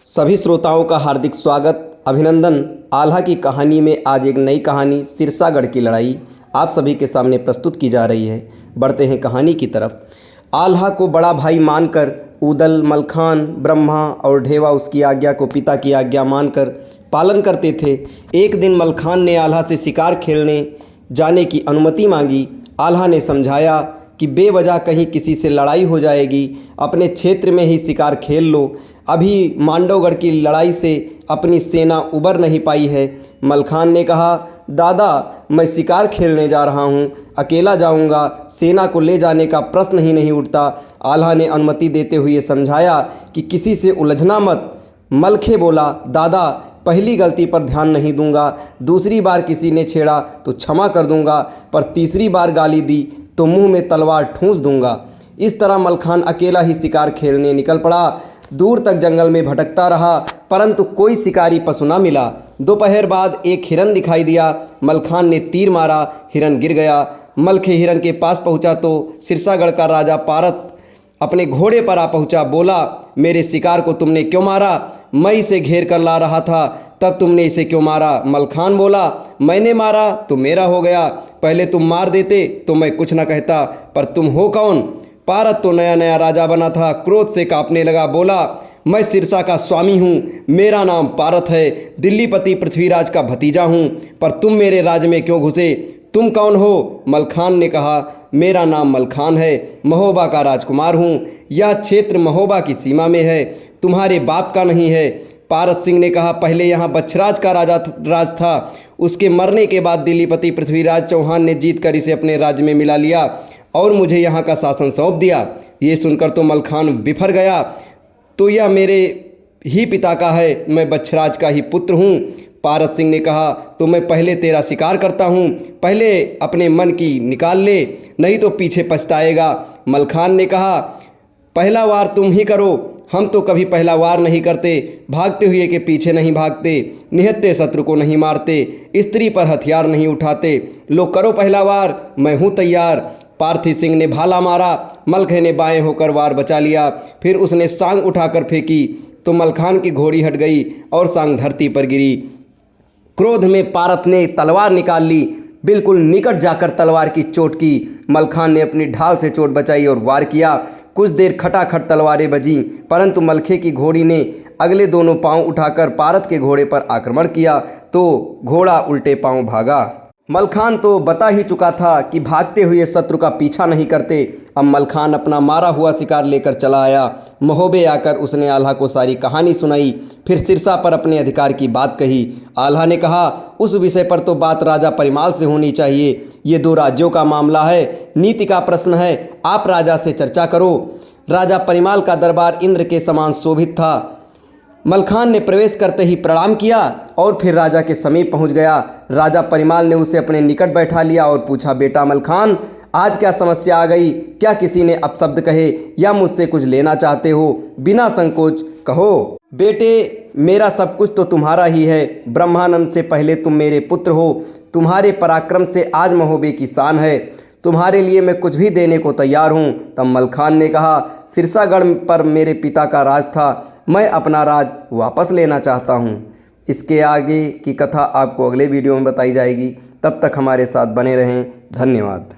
सभी श्रोताओं का हार्दिक स्वागत, अभिनंदन। आल्हा की कहानी में आज एक नई कहानी सिरसागढ़ की लड़ाई आप सभी के सामने प्रस्तुत की जा रही है। बढ़ते हैं कहानी की तरफ। आल्हा को बड़ा भाई मानकर उदल, मलखान, ब्रह्मा और ढेवा उसकी आज्ञा को पिता की आज्ञा मानकर पालन करते थे। एक दिन मलखान ने आल्हा से शिकार खेलने जाने की अनुमति मांगी। आल्हा ने समझाया कि बेवजह कहीं किसी से लड़ाई हो जाएगी, अपने क्षेत्र में ही शिकार खेल लो। अभी मांडवगढ़ की लड़ाई से अपनी सेना उबर नहीं पाई है। मलखान ने कहा, दादा मैं शिकार खेलने जा रहा हूँ, अकेला जाऊँगा, सेना को ले जाने का प्रश्न ही नहीं उठता। आल्हा ने अनुमति देते हुए समझाया कि किसी से उलझना मत। मलखे बोला, दादा पहली गलती पर ध्यान नहीं दूंगा, दूसरी बार किसी ने छेड़ा तो क्षमा कर दूंगा, पर तीसरी बार गाली दी तो मुंह में तलवार ठूंस दूंगा। इस तरह मलखान अकेला ही शिकार खेलने निकल पड़ा। दूर तक जंगल में भटकता रहा, परंतु कोई शिकारी पशु न मिला। दोपहर बाद एक हिरन दिखाई दिया। मलखान ने तीर मारा, हिरन गिर गया। मलखे हिरन के पास पहुंचा तो सिरसागढ़ का राजा पारत अपने घोड़े पर आ पहुंचा। बोला, मेरे शिकार को तुमने क्यों मारा? मैं इसे घेर कर ला रहा था, तब तुमने इसे क्यों मारा? मलखान बोला, मैंने मारा तो मेरा हो गया, पहले तुम मार देते तो मैं कुछ न कहता, पर तुम हो कौन? पारत तो नया नया राजा बना था, क्रोध से कांपने लगा। बोला, मैं सिरसा का स्वामी हूँ, मेरा नाम पारत है, दिल्लीपति पृथ्वीराज का भतीजा हूँ, पर तुम मेरे राज्य में क्यों घुसे? तुम कौन हो? मलखान ने कहा, मेरा नाम मलखान है, महोबा का राजकुमार हूँ, यह क्षेत्र महोबा की सीमा में है, तुम्हारे बाप का नहीं है। पारत सिंह ने कहा, पहले यहाँ बच्छराज का राज था, उसके मरने के बाद दिल्लीपति पृथ्वीराज चौहान ने जीत कर इसे अपने राज्य में मिला लिया और मुझे यहाँ का शासन सौंप दिया। ये सुनकर तो मलखान बिफर गया, तो यह मेरे ही पिता का है, मैं बच्छराज का ही पुत्र हूँ। पारत सिंह ने कहा, तो मैं पहले तेरा शिकार करता हूँ, पहले अपने मन की निकाल ले, नहीं तो पीछे पछताएगा। मलखान ने कहा, पहला वार तुम ही करो, हम तो कभी पहला वार नहीं करते, भागते हुए के पीछे नहीं भागते, निहत्थे शत्रु को नहीं मारते, स्त्री पर हथियार नहीं उठाते, लो करो पहला वार, मैं हूँ तैयार। पार्थी सिंह ने भाला मारा, मलखे ने बाएं होकर वार बचा लिया। फिर उसने सांग उठाकर फेंकी तो मलखान की घोड़ी हट गई और सांग धरती पर गिरी। क्रोध में पारत ने तलवार निकाल ली, बिल्कुल निकट जाकर तलवार की चोट की। मलखान ने अपनी ढाल से चोट बचाई और वार किया। कुछ देर खटाखट तलवारें बजीं, परंतु मलखे की घोड़ी ने अगले दोनों पांव उठाकर पारत के घोड़े पर आक्रमण किया तो घोड़ा उल्टे पांव भागा। मलखान तो बता ही चुका था कि भागते हुए शत्रु का पीछा नहीं करते। अब मलखान अपना मारा हुआ शिकार लेकर चला आया। महोबे आकर उसने आल्हा को सारी कहानी सुनाई, फिर सिरसा पर अपने अधिकार की बात कही। आल्हा ने कहा, उस विषय पर तो बात राजा परिमाल से होनी चाहिए, ये दो राज्यों का मामला है, नीति का प्रश्न है, आप राजा से चर्चा करो। राजा परिमाल का दरबार इंद्र के समान शोभित था। मलखान ने प्रवेश करते ही प्रणाम किया और फिर राजा के समीप पहुंच गया। राजा परिमाल ने उसे अपने निकट बैठा लिया और पूछा, बेटा मलखान, आज क्या समस्या आ गई? क्या किसी ने अपशब्द कहे या मुझसे कुछ लेना चाहते हो? बिना संकोच कहो। बेटे, मेरा सब कुछ तो तुम्हारा ही है, ब्रह्मानंद से पहले तुम मेरे पुत्र हो, तुम्हारे पराक्रम से आज महोबे की शान है, तुम्हारे लिए मैं कुछ भी देने को तैयार हूँ। तब मलखान ने कहा, सिरसागढ़ पर मेरे पिता का राज था, मैं अपना राज वापस लेना चाहता हूँ। इसके आगे की कथा आपको अगले वीडियो में बताई जाएगी। तब तक हमारे साथ बने रहें। धन्यवाद।